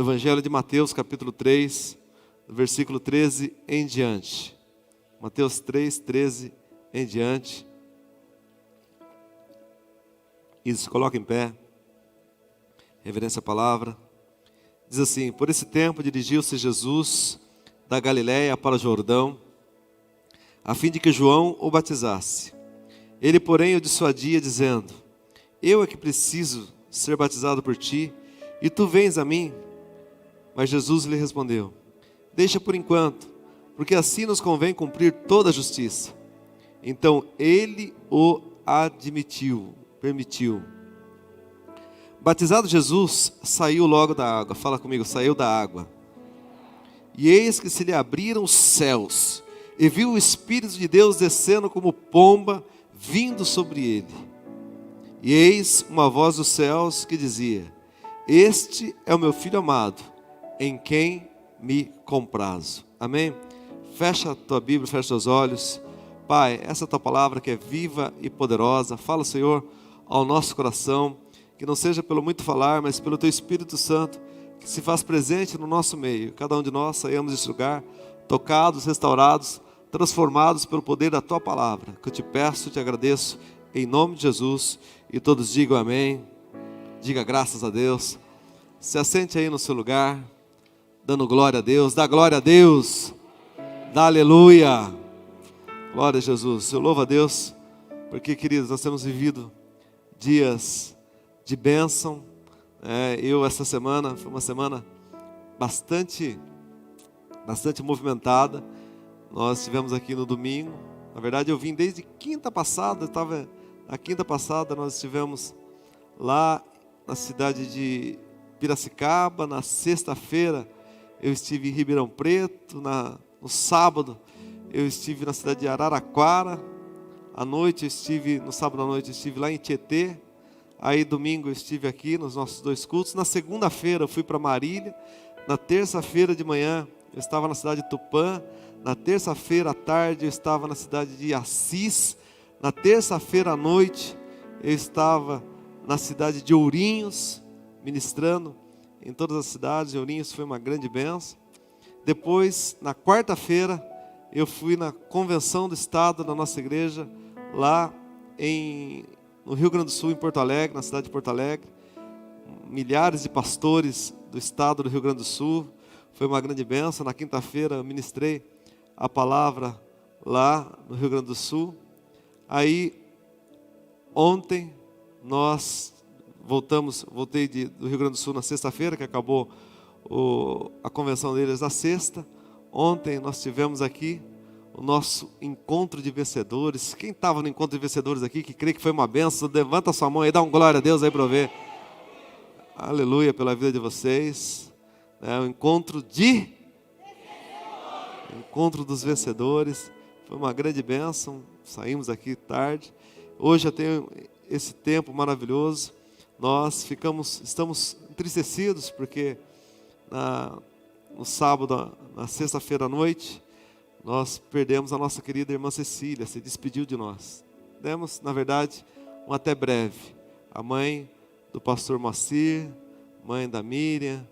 Evangelho de Mateus, capítulo 3, versículo 13 em diante. Mateus 3, 13 em diante. Isso, coloca em pé. Reverência à palavra. Diz assim: por esse tempo dirigiu-se Jesus da Galiléia para o Jordão, a fim de que João o batizasse. Ele, porém, o dissuadia, dizendo: eu é que preciso ser batizado por ti, e tu vens a mim? Mas Jesus lhe respondeu: deixa por enquanto, porque assim nos convém cumprir toda a justiça. Então ele o permitiu. Batizado Jesus, saiu logo da água. Fala comigo, saiu da água. E eis que se lhe abriram os céus, e viu o Espírito de Deus descendo como pomba, vindo sobre ele. E eis uma voz dos céus que dizia: este é o meu Filho amado, em quem me comprazo. Amém? Fecha a tua Bíblia, fecha os teus olhos. Pai, essa tua palavra que é viva e poderosa, fala, Senhor, ao nosso coração, que não seja pelo muito falar, mas pelo teu Espírito Santo, que se faz presente no nosso meio. Cada um de nós saímos deste lugar, tocados, restaurados, transformados pelo poder da tua palavra, que eu te peço, te agradeço, em nome de Jesus. E todos digam amém. Diga graças a Deus. Se assente aí no seu lugar, dando glória a Deus. Dá glória a Deus. Dá aleluia. Glória a Jesus. Eu louvo a Deus, porque, queridos, nós temos vivido dias de bênção. Essa semana foi uma semana bastante movimentada. Nós estivemos aqui no domingo. Na verdade, eu vim desde quinta passada. Na quinta passada nós estivemos lá na cidade de Piracicaba. Na sexta-feira eu estive em Ribeirão Preto. No sábado eu estive na cidade de Araraquara. No sábado à noite eu estive lá em Tietê. Aí domingo eu estive aqui nos nossos 2 cultos. Na segunda-feira eu fui para Marília. Na terça-feira de manhã eu estava na cidade de Tupã. Na terça-feira à tarde eu estava na cidade de Assis. Na terça-feira à noite eu estava na cidade de Ourinhos, ministrando em todas as cidades. Ourinhos foi uma grande bênção. Depois, na quarta-feira, eu fui na convenção do estado da nossa igreja, lá no Rio Grande do Sul, em Porto Alegre, na cidade de Porto Alegre. Milhares de pastores do estado do Rio Grande do Sul. Foi uma grande bênção. Na quinta-feira eu ministrei a palavra lá no Rio Grande do Sul. Aí, ontem, voltei do Rio Grande do Sul na sexta-feira, que acabou a convenção deles na sexta. Ontem nós tivemos aqui o nosso encontro de vencedores. Quem estava no encontro de vencedores aqui, que crê que foi uma bênção, levanta sua mão aí, dá um glória a Deus aí para eu ver. Aleluia pela vida de vocês. O encontro dos vencedores. Foi uma grande bênção. Saímos aqui tarde. Hoje eu tenho esse tempo maravilhoso. Nós estamos entristecidos porque no sábado, na sexta-feira à noite, nós perdemos a nossa querida irmã Cecília. Se despediu de nós. Demos, na verdade, um até breve. A mãe do pastor Moacir, mãe da Miriam,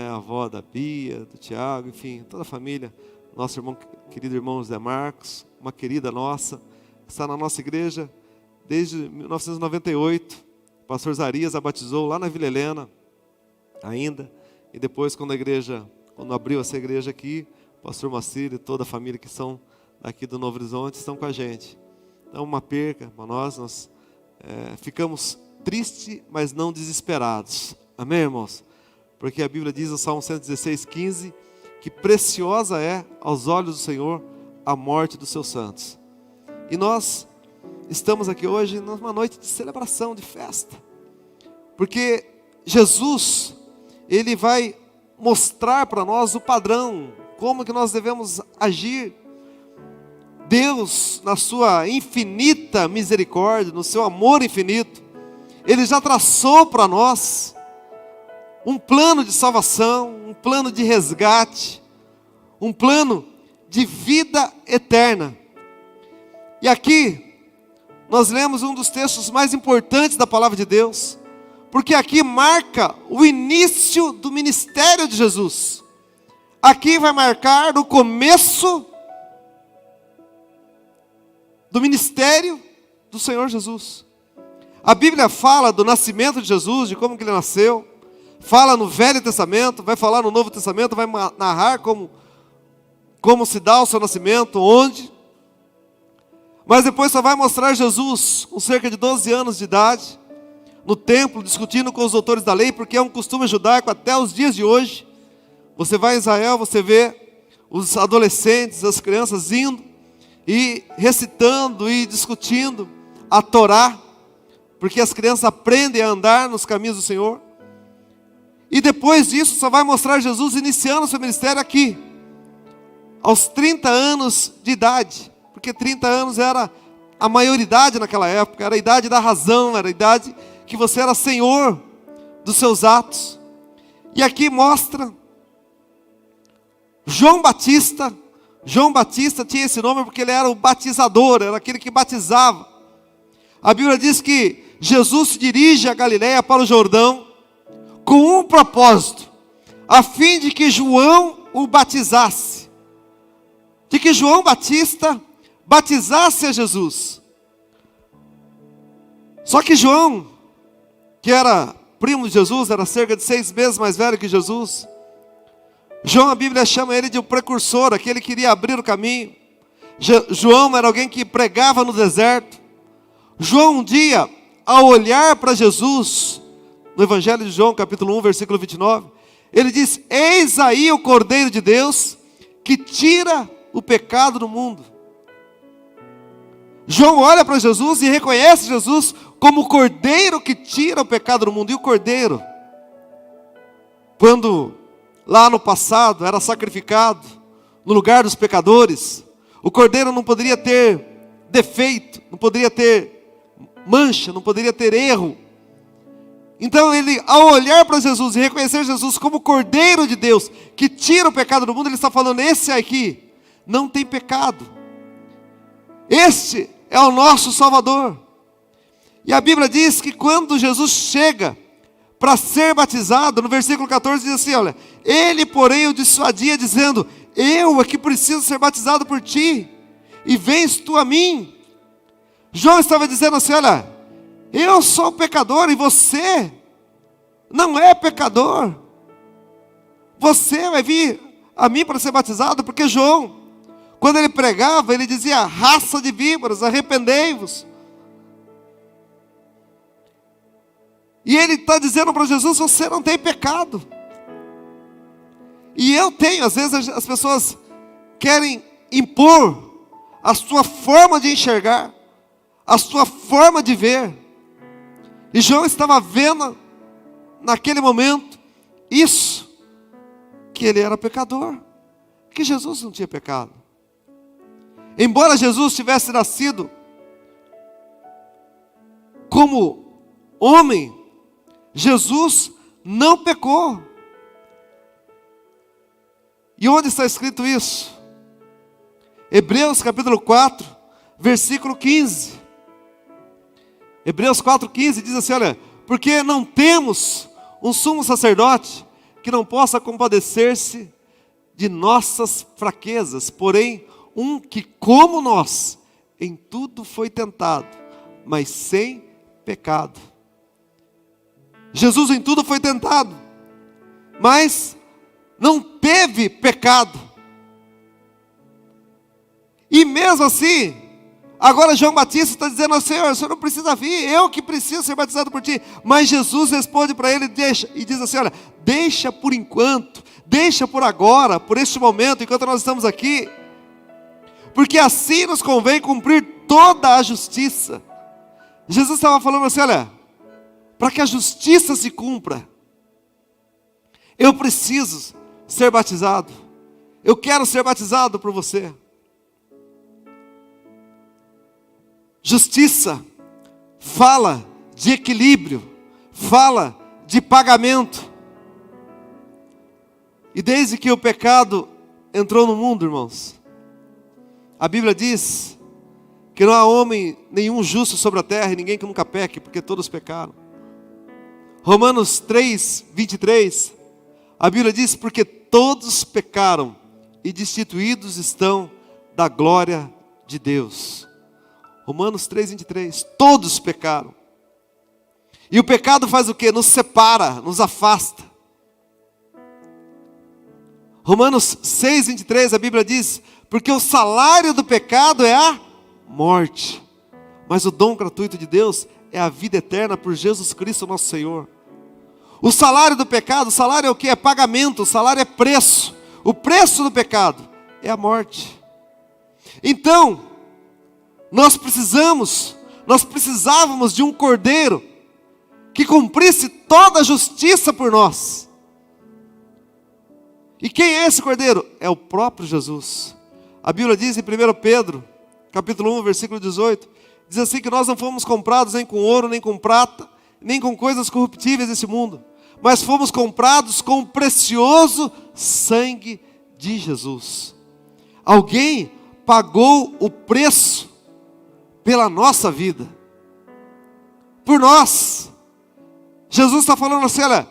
a avó da Bia, do Tiago, enfim, toda a família. Nosso querido irmão José Marcos, uma querida nossa, que está na nossa igreja desde 1998. O pastor Zarias a batizou lá na Vila Helena ainda. E depois, quando abriu essa igreja aqui, o pastor Macir e toda a família que são daqui do Novo Horizonte estão com a gente. Então, uma perca para nós ficamos tristes, mas não desesperados. Amém, irmãos? Porque a Bíblia diz no Salmo 116, 15, que preciosa é aos olhos do Senhor a morte dos seus santos. E nós estamos aqui hoje numa noite de celebração, de festa. Porque Jesus, Ele vai mostrar para nós o padrão, como que nós devemos agir. Deus, na sua infinita misericórdia, no seu amor infinito, Ele já traçou para nós um plano de salvação, um plano de resgate, um plano de vida eterna. E aqui nós lemos um dos textos mais importantes da palavra de Deus, porque aqui marca o início do ministério de Jesus. Aqui vai marcar o começo do ministério do Senhor Jesus. A Bíblia fala do nascimento de Jesus, de como que ele nasceu. Fala no Velho Testamento, vai falar no Novo Testamento, vai narrar como se dá o seu nascimento, onde. Mas depois só vai mostrar Jesus com cerca de 12 anos de idade, no templo, discutindo com os doutores da lei, porque é um costume judaico até os dias de hoje. Você vai em Israel, você vê os adolescentes, as crianças indo e recitando e discutindo a Torá, porque as crianças aprendem a andar nos caminhos do Senhor. E depois disso só vai mostrar Jesus iniciando o seu ministério aqui, aos 30 anos de idade, porque 30 anos era a maioridade naquela época, era a idade da razão, era a idade que você era senhor dos seus atos. E aqui mostra João Batista. João Batista tinha esse nome porque ele era o batizador, era aquele que batizava. A Bíblia diz que Jesus se dirige a Galileia, para o Jordão, com um propósito, a fim de que João o batizasse, de que João Batista batizasse a Jesus. Só que João, que era primo de Jesus, era cerca de 6 meses mais velho que Jesus. João, a Bíblia chama ele de um precursor, aquele que iria abrir o caminho. João era alguém que pregava no deserto. João um dia, ao olhar para Jesus, no Evangelho de João, capítulo 1, versículo 29, ele diz: eis aí o Cordeiro de Deus, que tira o pecado do mundo. João olha para Jesus e reconhece Jesus como o Cordeiro que tira o pecado do mundo. E o Cordeiro, quando lá no passado era sacrificado no lugar dos pecadores, o Cordeiro não poderia ter defeito, não poderia ter mancha, não poderia ter erro. Então ele, ao olhar para Jesus e reconhecer Jesus como o Cordeiro de Deus, que tira o pecado do mundo, ele está falando: esse aqui não tem pecado, este é o nosso Salvador. E a Bíblia diz que quando Jesus chega para ser batizado, no versículo 14 diz assim, olha: ele porém o dissuadia dizendo: eu é que preciso ser batizado por ti, e vens tu a mim. João estava dizendo assim: olha, eu sou pecador e você não é pecador. Você vai vir a mim para ser batizado, porque João, quando ele pregava, ele dizia: raça de víboras, arrependei-vos. E ele está dizendo para Jesus: você não tem pecado. E eu tenho. Às vezes as pessoas querem impor a sua forma de enxergar, a sua forma de ver. E João estava vendo naquele momento isso, que ele era pecador, que Jesus não tinha pecado. Embora Jesus tivesse nascido como homem, Jesus não pecou. E onde está escrito isso? Hebreus capítulo 4, versículo 15. Hebreus 4,15 diz assim, olha: porque não temos um sumo sacerdote que não possa compadecer-se de nossas fraquezas, porém um que, como nós, em tudo foi tentado, mas sem pecado. Jesus em tudo foi tentado, mas não teve pecado. E mesmo assim, agora João Batista está dizendo ao Senhor: o Senhor não precisa vir, eu que preciso ser batizado por ti. Mas Jesus responde para ele, e diz assim: olha, deixa por enquanto, deixa por agora, por este momento, enquanto nós estamos aqui, porque assim nos convém cumprir toda a justiça. Jesus estava falando assim: olha, para que a justiça se cumpra, eu preciso ser batizado. Eu quero ser batizado por você. Justiça fala de equilíbrio, fala de pagamento. E desde que o pecado entrou no mundo, irmãos, a Bíblia diz que não há homem nenhum justo sobre a terra, e ninguém que nunca peque, porque todos pecaram. Romanos 3, 23, a Bíblia diz: porque todos pecaram e destituídos estão da glória de Deus. Romanos 3, 23, todos pecaram. E o pecado faz o quê? Nos separa, nos afasta. Romanos 6, 23, a Bíblia diz: porque o salário do pecado é a morte, mas o dom gratuito de Deus é a vida eterna por Jesus Cristo nosso Senhor. O salário do pecado, o salário é o que? É pagamento, o salário é preço. O preço do pecado é a morte. Então, nós precisávamos de um cordeiro que cumprisse toda a justiça por nós. E quem é esse cordeiro? É o próprio Jesus. A Bíblia diz em 1 Pedro, capítulo 1, versículo 18, diz assim que nós não fomos comprados nem com ouro, nem com prata, nem com coisas corruptíveis desse mundo, mas fomos comprados com o precioso sangue de Jesus. Alguém pagou o preço pela nossa vida, por nós. Jesus está falando assim: olha,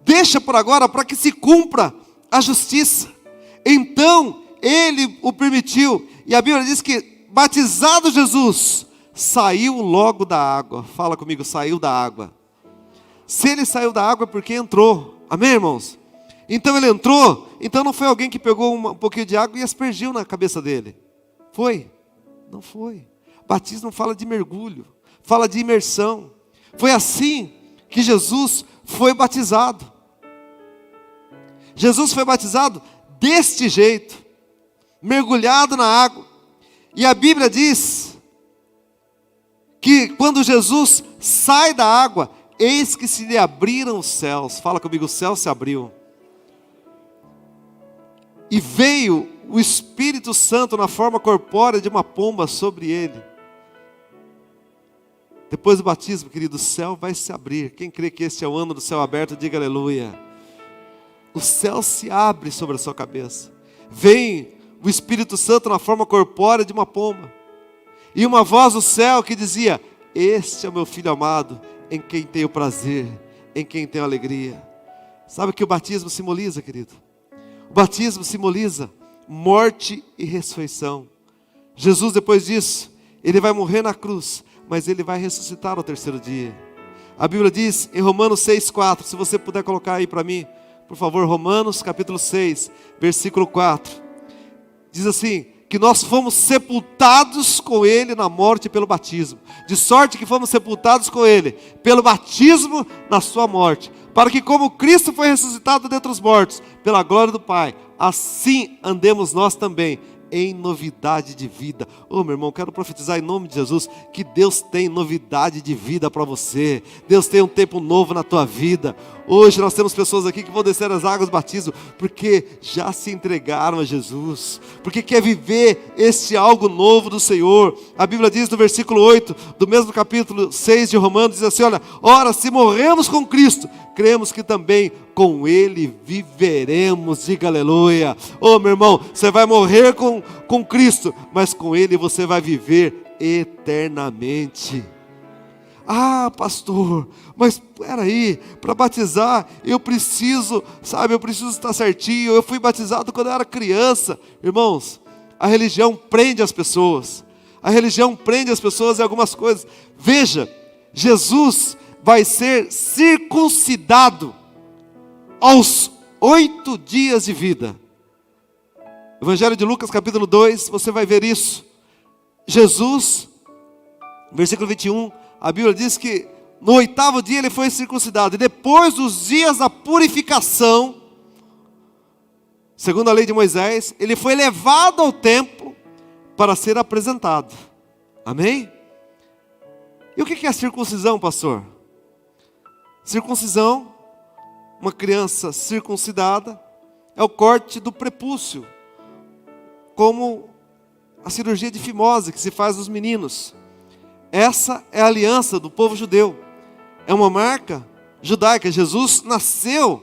deixa por agora para que se cumpra a justiça. Então Ele o permitiu, e a Bíblia diz que batizado Jesus, saiu logo da água. Fala comigo, saiu da água. Se Ele saiu da água é porque entrou, amém, irmãos? Então Ele entrou, então não foi alguém que pegou um pouquinho de água e aspergiu na cabeça dele. Foi? Não foi. Batismo fala de mergulho, fala de imersão. Foi assim que Jesus foi batizado. Jesus foi batizado deste jeito, mergulhado na água. E a Bíblia diz que quando Jesus sai da água, eis que se lhe abriram os céus. Fala comigo, o céu se abriu. E veio o Espírito Santo na forma corpórea de uma pomba sobre ele. Depois do batismo, querido, o céu vai se abrir. Quem crê que este é o ano do céu aberto, diga aleluia. O céu se abre sobre a sua cabeça. Vem o Espírito Santo na forma corpórea de uma pomba. E uma voz do céu que dizia: este é o meu filho amado, em quem tenho prazer, em quem tenho alegria. Sabe o que o batismo simboliza, querido? O batismo simboliza morte e ressurreição. Jesus, depois disso, Ele vai morrer na cruz, mas Ele vai ressuscitar ao terceiro dia. A Bíblia diz em Romanos 6,4, se você puder colocar aí para mim, por favor, Romanos capítulo 6, versículo 4. Diz assim, que nós fomos sepultados com Ele na morte pelo batismo. De sorte que fomos sepultados com Ele pelo batismo na sua morte. Para que como Cristo foi ressuscitado dentre os mortos, pela glória do Pai, assim andemos nós também em novidade de vida. Meu irmão, quero profetizar em nome de Jesus que Deus tem novidade de vida para você. Deus tem um tempo novo na tua vida. Hoje nós temos pessoas aqui que vão descer as águas do batismo porque já se entregaram a Jesus, porque quer viver esse algo novo do Senhor. A Bíblia diz no versículo 8 do mesmo capítulo 6 de Romanos, diz assim, olha, ora, se morremos com Cristo, cremos que também com Ele viveremos. Diga aleluia. Meu irmão, você vai morrer com Cristo, mas com Ele você vai viver eternamente. Pastor, mas peraí, para batizar eu preciso estar certinho. Eu fui batizado quando eu era criança. Irmãos, a religião prende as pessoas. A religião prende as pessoas em algumas coisas. Veja, Jesus vai ser circuncidado aos 8 dias de vida. Evangelho de Lucas capítulo 2, você vai ver isso. Jesus, versículo 21, a Bíblia diz que no 8º dia ele foi circuncidado. E depois dos dias da purificação, segundo a lei de Moisés, ele foi levado ao templo para ser apresentado. Amém? E o que é circuncisão, pastor? Circuncisão, uma criança circuncidada, é o corte do prepúcio, como a cirurgia de fimose que se faz nos meninos. Essa é a aliança do povo judeu. É uma marca judaica. Jesus nasceu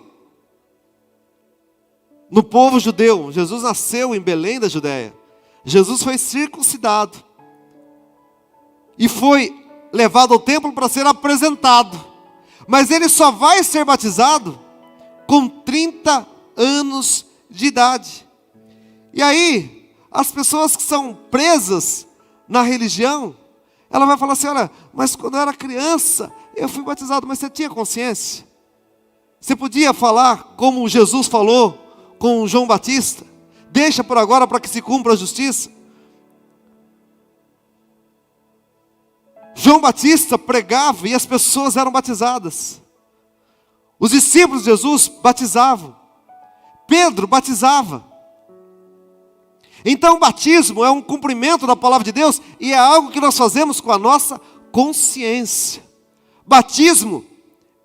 no povo judeu. Jesus nasceu em Belém da Judéia. Jesus foi circuncidado e foi levado ao templo para ser apresentado. Mas ele só vai ser batizado com 30 anos de idade. E aí, as pessoas que são presas na religião, ela vai falar assim: olha, mas quando eu era criança, eu fui batizado, mas você tinha consciência? Você podia falar como Jesus falou com João Batista? Deixa por agora para que se cumpra a justiça. João Batista pregava e as pessoas eram batizadas. Os discípulos de Jesus batizavam. Pedro batizava. Então o batismo é um cumprimento da palavra de Deus e é algo que nós fazemos com a nossa consciência. Batismo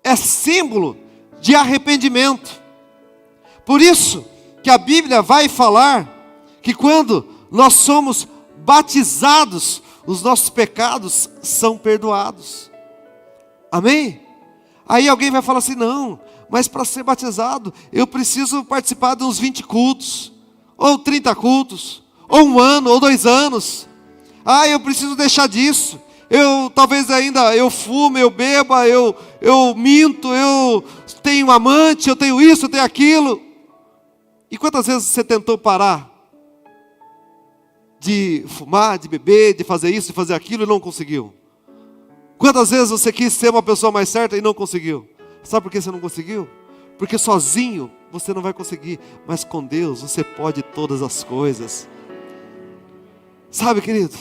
é símbolo de arrependimento. Por isso que a Bíblia vai falar que quando nós somos batizados, os nossos pecados são perdoados. Amém? Aí alguém vai falar assim: não, mas para ser batizado eu preciso participar de uns 20 cultos, ou 30 cultos, ou 1 ano, ou 2 anos. Eu preciso deixar disso. Talvez ainda eu fumo, eu beba, eu minto, eu tenho amante, eu tenho isso, eu tenho aquilo. E quantas vezes você tentou parar de fumar, de beber, de fazer isso, de fazer aquilo e não conseguiu? Quantas vezes você quis ser uma pessoa mais certa e não conseguiu? Sabe por que você não conseguiu? Porque sozinho você não vai conseguir, mas com Deus você pode todas as coisas. Sabe, querido?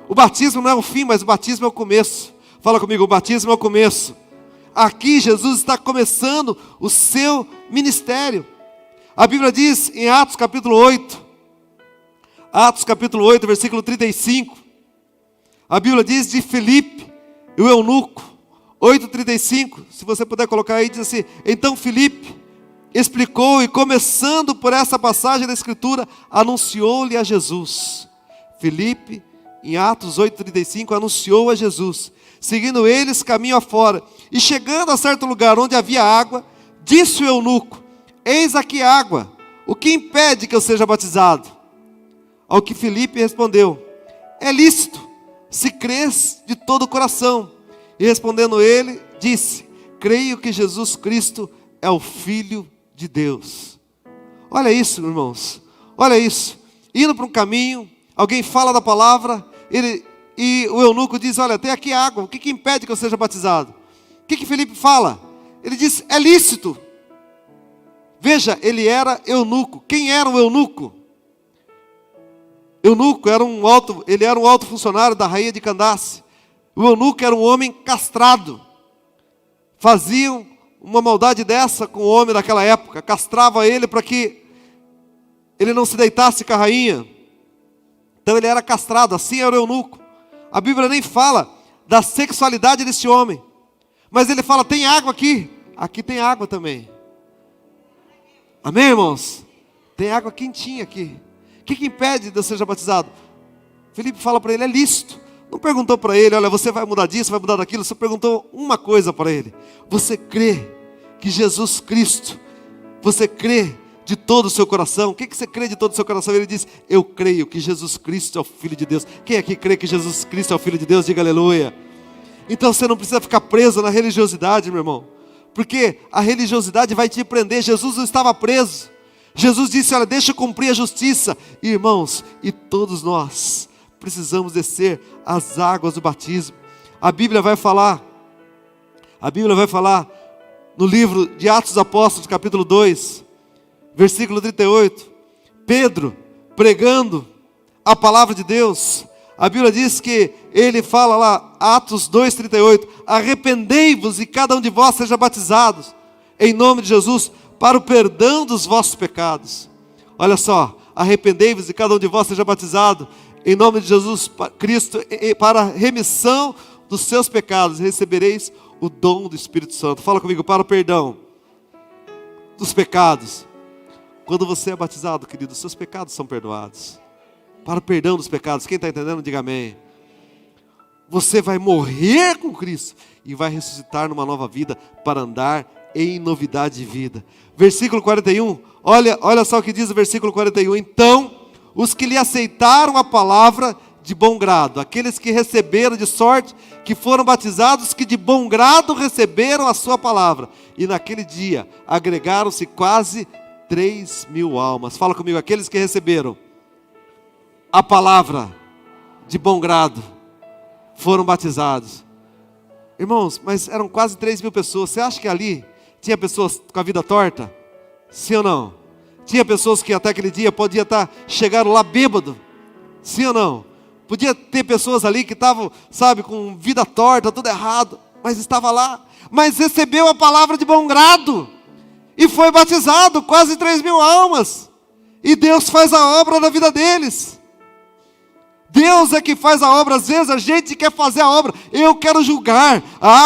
O batismo não é o fim, mas o batismo é o começo. Fala comigo: o batismo é o começo. Aqui Jesus está começando o seu ministério. A Bíblia diz em Atos capítulo 8, versículo 35, a Bíblia diz de Filipe, o eunuco, 8,35, se você puder colocar aí, diz assim: então Filipe explicou e, começando por essa passagem da Escritura, anunciou-lhe a Jesus. Filipe, em Atos 8,35, anunciou a Jesus. Seguindo eles, caminho afora, e chegando a certo lugar onde havia água, disse o eunuco: eis aqui água, o que impede que eu seja batizado? Ao que Filipe respondeu: é lícito, se crês de todo o coração. E respondendo ele, disse: creio que Jesus Cristo é o Filho de Deus. Olha isso, irmãos, olha isso. Indo para um caminho, alguém fala da palavra, e o eunuco diz: olha, tem aqui água, o que impede que eu seja batizado? O que Filipe fala? Ele diz: é lícito. Veja, ele era eunuco. Quem era o eunuco? Eunuco era ele era um alto funcionário da rainha de Candace. O eunuco era um homem castrado. Faziam uma maldade dessa com o homem daquela época. Castrava ele para que ele não se deitasse com a rainha. Então ele era castrado, assim era o eunuco. A Bíblia nem fala da sexualidade desse homem, mas ele fala: tem água aqui. Aqui tem água também. Amém, irmãos? Tem água quentinha aqui. O que impede de eu seja batizado? Filipe fala para ele: é lícito. Não perguntou para ele: olha, você vai mudar disso, vai mudar daquilo. Só perguntou uma coisa para ele: você crê que Jesus Cristo, você crê de todo o seu coração? O que você crê de todo o seu coração? Ele diz: eu creio que Jesus Cristo é o Filho de Deus. Quem aqui crê que Jesus Cristo é o Filho de Deus? Diga aleluia. Então você não precisa ficar preso na religiosidade, meu irmão, porque a religiosidade vai te prender. Jesus não estava preso. Jesus disse: olha, deixa eu cumprir a justiça. Irmãos, e todos nós precisamos descer as águas do batismo. A Bíblia vai falar no livro de Atos dos Apóstolos, capítulo 2, versículo 38, Pedro pregando a palavra de Deus. A Bíblia diz que ele fala lá, Atos 2,38, arrependei-vos e cada um de vós seja batizado em nome de Jesus para o perdão dos vossos pecados. Olha só, arrependei-vos e cada um de vós seja batizado em nome de Jesus Cristo para a remissão dos seus pecados, recebereis o dom do Espírito Santo. Fala comigo: para o perdão dos pecados. Quando você é batizado, querido, seus pecados são perdoados. Para o perdão dos pecados. Quem está entendendo, diga amém. Você vai morrer com Cristo e vai ressuscitar numa nova vida para andar em novidade de vida. Versículo 41, olha só o que diz o versículo 41. Então, os que lhe aceitaram a palavra de bom grado. Aqueles que receberam de sorte, que foram batizados, que de bom grado receberam a sua palavra. E naquele dia agregaram-se quase 3.000 almas. Fala comigo, aqueles que receberam a palavra de bom grado foram batizados. Irmãos, mas eram quase 3.000 pessoas. Você acha que ali tinha pessoas com a vida torta? Sim ou não? Tinha pessoas que até aquele dia podiam chegaram lá bêbado? Sim ou não? Podia ter pessoas ali que estavam, sabe, com vida torta, tudo errado, mas estava lá, mas recebeu a palavra de bom grado, e foi batizado, quase 3.000 almas, e Deus faz a obra na vida deles. Deus é que faz a obra. Às vezes a gente quer fazer a obra, eu quero julgar,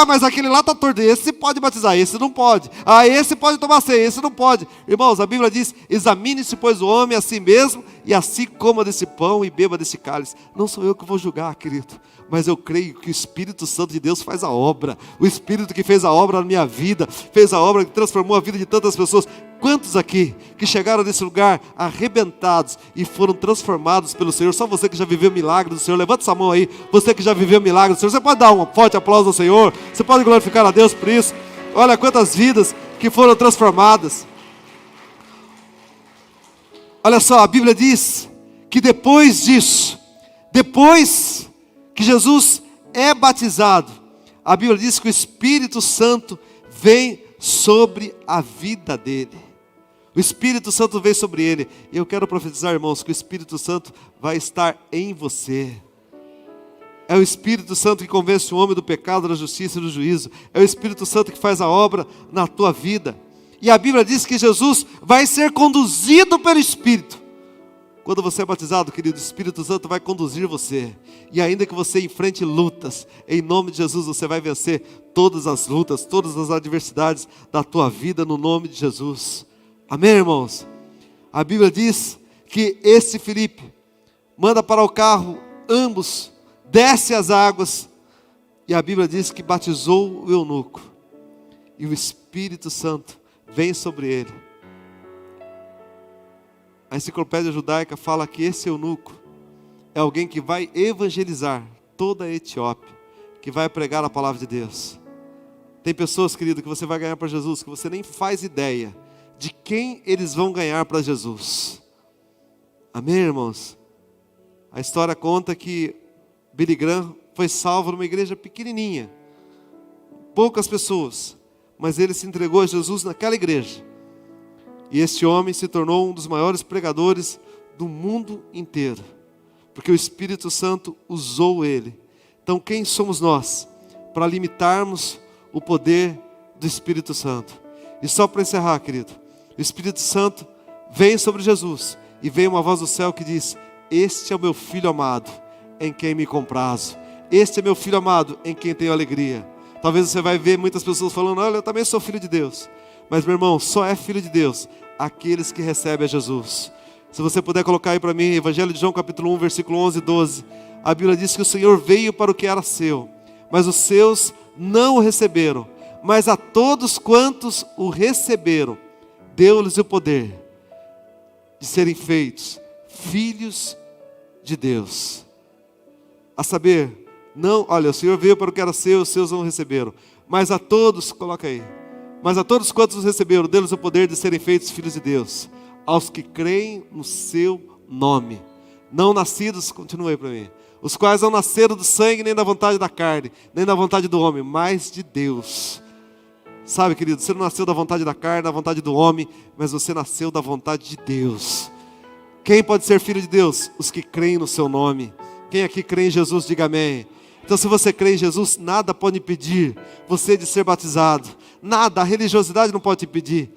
mas aquele lá está torto, esse pode batizar, esse não pode, esse pode tomar ceia, esse não pode. Irmãos, a Bíblia diz, examine-se pois o homem a si mesmo, e assim coma desse pão e beba desse cálice. Não sou eu que vou julgar, querido, mas eu creio que o Espírito Santo de Deus faz a obra. O Espírito que fez a obra na minha vida, fez a obra que transformou a vida de tantas pessoas. Quantos aqui que chegaram nesse lugar arrebentados e foram transformados pelo Senhor? Só você que já viveu o milagre do Senhor, levanta essa mão aí. Você que já viveu o milagre do Senhor, você pode dar um forte aplauso ao Senhor, você pode glorificar a Deus por isso. Olha quantas vidas que foram transformadas. Olha só, a Bíblia diz que depois disso, depois que Jesus é batizado, a Bíblia diz que o Espírito Santo vem sobre a vida dele. O Espírito Santo veio sobre ele. E eu quero profetizar, irmãos, que o Espírito Santo vai estar em você. É o Espírito Santo que convence o homem do pecado, da justiça e do juízo. É o Espírito Santo que faz a obra na tua vida. E a Bíblia diz que Jesus vai ser conduzido pelo Espírito. Quando você é batizado, querido, o Espírito Santo vai conduzir você. E ainda que você enfrente lutas, em nome de Jesus você vai vencer todas as lutas, todas as adversidades da tua vida, no nome de Jesus. Amém, irmãos? A Bíblia diz que esse Filipe manda para o carro, ambos, desce as águas, e a Bíblia diz que batizou o eunuco, e o Espírito Santo vem sobre ele. A enciclopédia judaica fala que esse eunuco é alguém que vai evangelizar toda a Etiópia, que vai pregar a palavra de Deus. Tem pessoas, querido, que você vai ganhar para Jesus, que você nem faz ideia de quem eles vão ganhar para Jesus. Amém, irmãos? A história conta que Billy Graham foi salvo numa igreja pequenininha, poucas pessoas, mas ele se entregou a Jesus naquela igreja. E esse homem se tornou um dos maiores pregadores do mundo inteiro, porque o Espírito Santo usou ele. Então quem somos nós para limitarmos o poder do Espírito Santo? E só para encerrar, querido, o Espírito Santo vem sobre Jesus, e vem uma voz do céu que diz: este é o meu filho amado, em quem me comprazo. Este é meu filho amado, em quem tenho alegria. Talvez você vai ver muitas pessoas falando: olha, eu também sou filho de Deus. Mas meu irmão, só é filho de Deus aqueles que recebem a Jesus. Se você puder colocar aí para mim, Evangelho de João capítulo 1, versículo 11 e 12. A Bíblia diz que o Senhor veio para o que era seu, mas os seus não o receberam. Mas a todos quantos o receberam, deu-lhes o poder de serem feitos filhos de Deus. A saber, não, olha, o Senhor veio para o que era seu, os seus não receberam. Mas a todos, coloca aí, mas a todos quantos os receberam, deu-lhes o poder de serem feitos filhos de Deus, aos que creem no seu nome. Não nascidos, continua aí para mim, os quais não nasceram do sangue, nem da vontade da carne, nem da vontade do homem, mas de Deus. Sabe, querido, você não nasceu da vontade da carne, da vontade do homem, mas você nasceu da vontade de Deus. Quem pode ser filho de Deus? Os que creem no seu nome. Quem aqui crê em Jesus, diga amém. Então se você crê em Jesus, nada pode impedir você de ser batizado. Nada, a religiosidade não pode te impedir.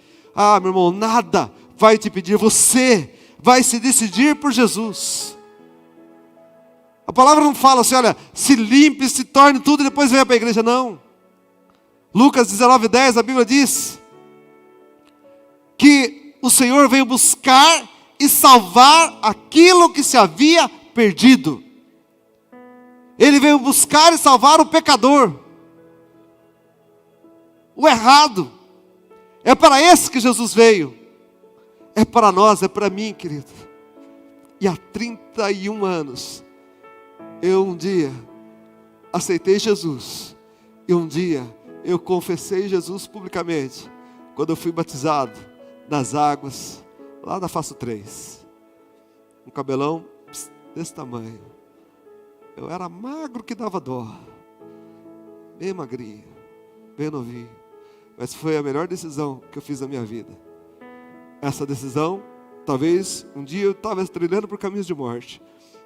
Meu irmão, nada vai te impedir. Você vai se decidir por Jesus. A palavra não fala assim, olha, se limpe, se torne tudo e depois venha para a igreja. Não. Lucas 19:10, a Bíblia diz que o Senhor veio buscar e salvar aquilo que se havia perdido. Ele veio buscar e salvar o pecador, o errado. É para esse que Jesus veio. É para nós, é para mim, querido. E há 31 anos eu um dia aceitei Jesus. E um dia eu confessei Jesus publicamente, quando eu fui batizado nas águas, lá da Faço 3. Um cabelão desse tamanho. Eu era magro que dava dó. Bem magrinho, bem novinho. Mas foi a melhor decisão que eu fiz na minha vida. Essa decisão, talvez um dia eu estava trilhando por caminhos de morte.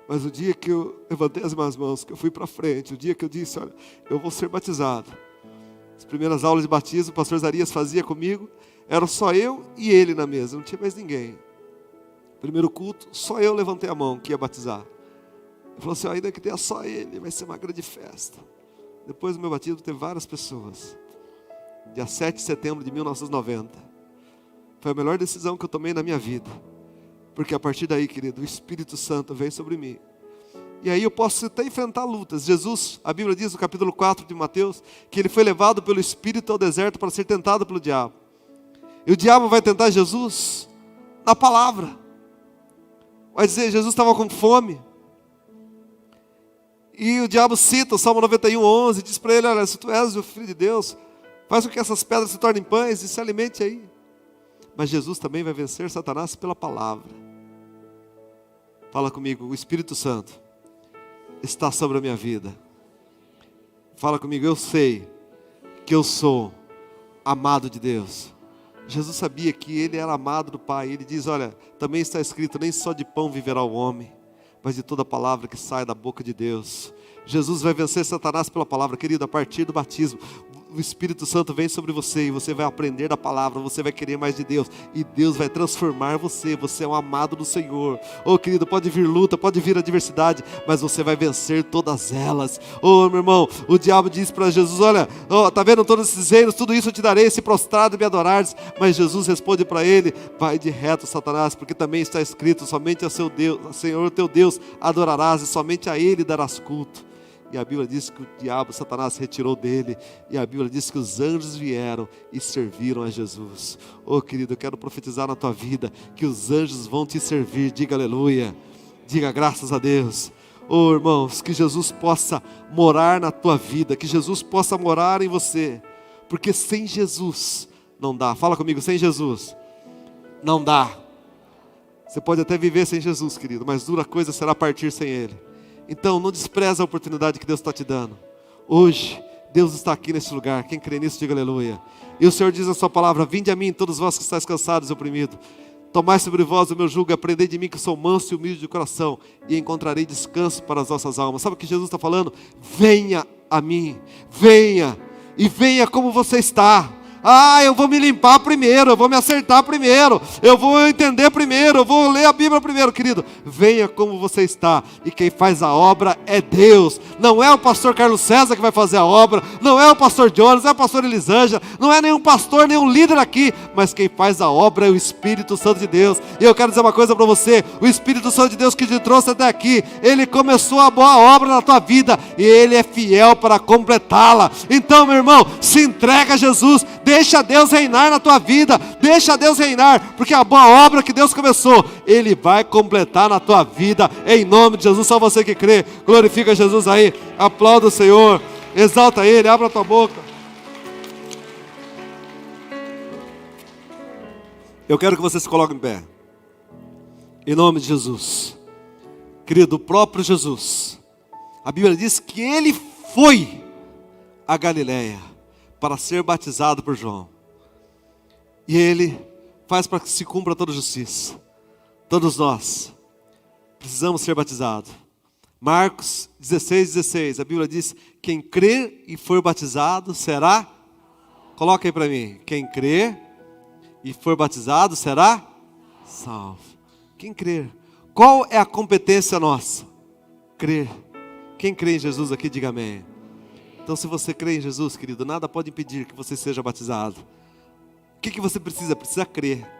Mas o dia que eu levantei as minhas mãos, que eu fui para frente, o dia que eu disse, olha, eu vou ser batizado. As primeiras aulas de batismo, o pastor Zarias fazia comigo, era só eu e ele na mesa, não tinha mais ninguém. Primeiro culto, só eu levantei a mão que ia batizar. Ele falou assim, ainda que tenha só ele, vai ser uma grande festa. Depois do meu batismo teve várias pessoas. Dia 7 de setembro de 1990. Foi a melhor decisão que eu tomei na minha vida. Porque a partir daí, querido, o Espírito Santo veio sobre mim. E aí eu posso até enfrentar lutas. Jesus, a Bíblia diz no capítulo 4 de Mateus, que ele foi levado pelo Espírito ao deserto para ser tentado pelo diabo. E o diabo vai tentar Jesus na palavra. Vai dizer, Jesus estava com fome. E o diabo cita o Salmo 91:11, diz para ele, olha, se tu és o Filho de Deus, faz com que essas pedras se tornem pães e se alimente aí. Mas Jesus também vai vencer Satanás pela palavra. Fala comigo, o Espírito Santo está sobre a minha vida. Fala comigo, eu sei que eu sou amado de Deus. Jesus sabia que ele era amado do Pai. Ele diz, olha, também está escrito, nem só de pão viverá o homem, mas de toda palavra que sai da boca de Deus. Jesus vai vencer Satanás pela palavra, querido, a partir do batismo. O Espírito Santo vem sobre você e você vai aprender da palavra, você vai querer mais de Deus e Deus vai transformar você, você é um amado do Senhor. Oh querido, pode vir luta, pode vir adversidade, mas você vai vencer todas elas. Oh meu irmão, o diabo diz para Jesus, olha, oh, tá vendo todos esses reinos, tudo isso eu te darei se prostrado me adorares. Mas Jesus responde para ele, vai de reto Satanás, porque também está escrito, somente ao seu Deus, ao Senhor teu Deus adorarás e somente a Ele darás culto. E a Bíblia diz que o diabo, Satanás, retirou dele. E a Bíblia diz que os anjos vieram e serviram a Jesus. Oh querido, eu quero profetizar na tua vida que os anjos vão te servir. Diga aleluia. Diga graças a Deus. Oh irmãos, que Jesus possa morar na tua vida. Que Jesus possa morar em você. Porque sem Jesus não dá. Fala comigo, sem Jesus não dá. Você pode até viver sem Jesus, querido, mas dura coisa será partir sem Ele. Então não despreza a oportunidade que Deus está te dando. Hoje, Deus está aqui nesse lugar. Quem crê nisso, diga aleluia. E o Senhor diz na sua palavra, vinde a mim todos vós que estáis cansados e oprimidos. Tomai sobre vós o meu jugo, aprendei de mim que sou manso e humilde de coração, e encontrarei descanso para as vossas almas. Sabe o que Jesus está falando? Venha a mim, venha, e venha como você está. Ah, eu vou me limpar primeiro, eu vou me acertar primeiro, eu vou entender primeiro, eu vou ler a Bíblia primeiro, querido. Venha como você está, e quem faz a obra é Deus. Não é o pastor Carlos César que vai fazer a obra, não é o pastor Jones, não é o pastor Elisângela, não é nenhum pastor, nenhum líder aqui, mas quem faz a obra é o Espírito Santo de Deus. E eu quero dizer uma coisa para você, o Espírito Santo de Deus que te trouxe até aqui, ele começou a boa obra na tua vida, e ele é fiel para completá-la. Então meu irmão, se entrega a Jesus, deixa Deus reinar na tua vida, deixa Deus reinar, porque a boa obra que Deus começou, Ele vai completar na tua vida, em nome de Jesus. Só você que crê, glorifica Jesus aí, aplauda o Senhor, exalta Ele, abra a tua boca. Eu quero que você se coloque em pé, em nome de Jesus. Querido, o próprio Jesus, a Bíblia diz que Ele foi a Galileia para ser batizado por João. E Ele faz para que se cumpra toda a justiça. Todos nós precisamos ser batizados. Marcos 16:16, a Bíblia diz, quem crer e for batizado será, coloca aí para mim, quem crer e for batizado será salvo. Quem crer, qual é a competência nossa? Crer. Quem crê em Jesus aqui, diga amém. Então se você crê em Jesus, querido, nada pode impedir que você seja batizado. O que você precisa? Precisa crer.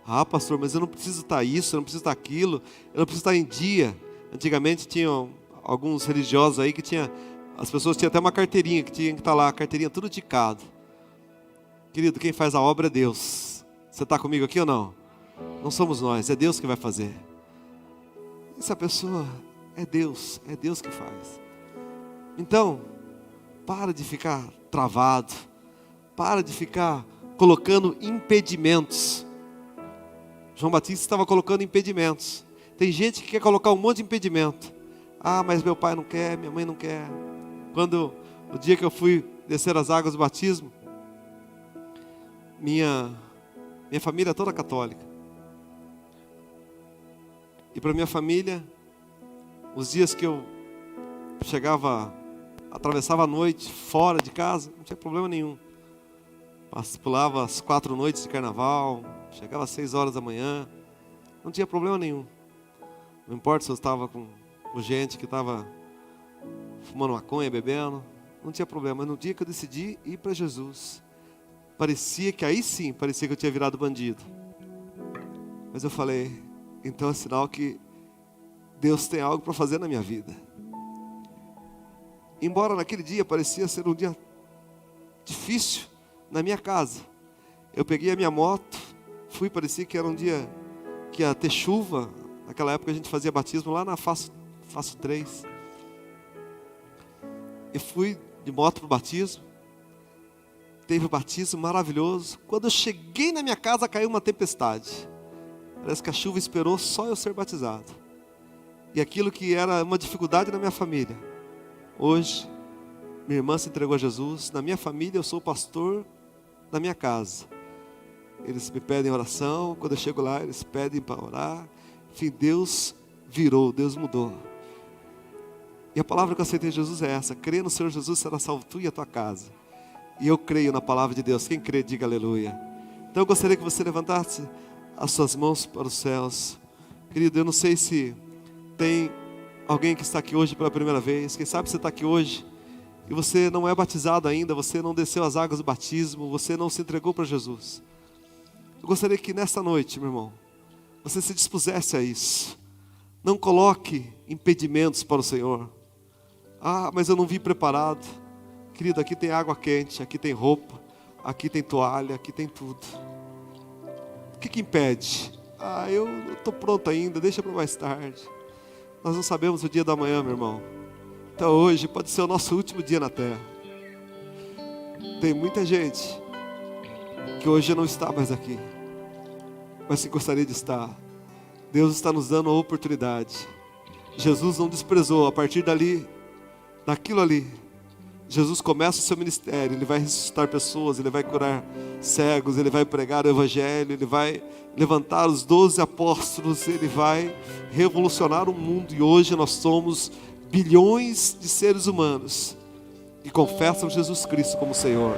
Ah pastor, mas eu não preciso estar isso, eu não preciso estar aquilo, eu não preciso estar em dia. Antigamente tinham alguns religiosos aí que as pessoas tinham até uma carteirinha, que tinha que estar lá, a carteirinha tudo ticado. Querido, quem faz a obra é Deus. Você está comigo aqui ou não? Não somos nós, é Deus que vai fazer. E se a pessoa é Deus que faz. Então, para de ficar travado, para de ficar colocando impedimentos. João Batista estava colocando impedimentos. Tem gente que quer colocar um monte de impedimento. Ah, mas meu pai não quer, minha mãe não quer. O dia que eu fui descer as águas do batismo, minha família é toda católica. E para minha família, os dias que eu atravessava a noite fora de casa, não tinha problema nenhum. Pulava as 4 noites de carnaval, chegava às 6 horas da manhã, não tinha problema nenhum. Não importa se eu estava com gente que estava fumando maconha, bebendo, não tinha problema. Mas no dia que eu decidi ir para Jesus, parecia que eu tinha virado bandido. Mas eu falei, então é sinal que Deus tem algo para fazer na minha vida. Embora naquele dia parecia ser um dia difícil na minha casa, eu peguei a minha moto, parecia que era um dia que ia ter chuva. Naquela época a gente fazia batismo lá na Faço 3. Eu fui de moto para o batismo. Teve o batismo maravilhoso. Quando eu cheguei na minha casa, caiu uma tempestade. Parece que a chuva esperou só eu ser batizado. E aquilo que era uma dificuldade na minha família, hoje, minha irmã se entregou a Jesus. Na minha família, eu sou o pastor da minha casa. Eles me pedem oração. Quando eu chego lá, eles pedem para orar. Enfim, Deus virou, Deus mudou. E a palavra que eu aceitei em Jesus é essa: crê no Senhor Jesus, será salvo tu e a tua casa. E eu creio na palavra de Deus. Quem crê, diga aleluia. Então eu gostaria que você levantasse as suas mãos para os céus. Querido, eu não sei se tem alguém que está aqui hoje pela primeira vez. Quem sabe você está aqui hoje e você não é batizado ainda, você não desceu as águas do batismo, você não se entregou para Jesus. Eu gostaria que nesta noite, meu irmão, você se dispusesse a isso. Não coloque impedimentos para o Senhor. Ah, mas eu não vim preparado. Querido, aqui tem água quente, aqui tem roupa, aqui tem toalha, aqui tem tudo. O que impede? Ah, eu estou pronto ainda, deixa para mais tarde. Nós não sabemos o dia da manhã, meu irmão. Então hoje pode ser o nosso último dia na terra. Tem muita gente que hoje não está mais aqui, mas que gostaria de estar. Deus está nos dando a oportunidade. Jesus não desprezou. A partir daquilo ali, Jesus começa o seu ministério. Ele vai ressuscitar pessoas, Ele vai curar cegos, Ele vai pregar o Evangelho, Ele vai levantar os 12 apóstolos, Ele vai revolucionar o mundo. E hoje nós somos bilhões de seres humanos que confessam Jesus Cristo como Senhor.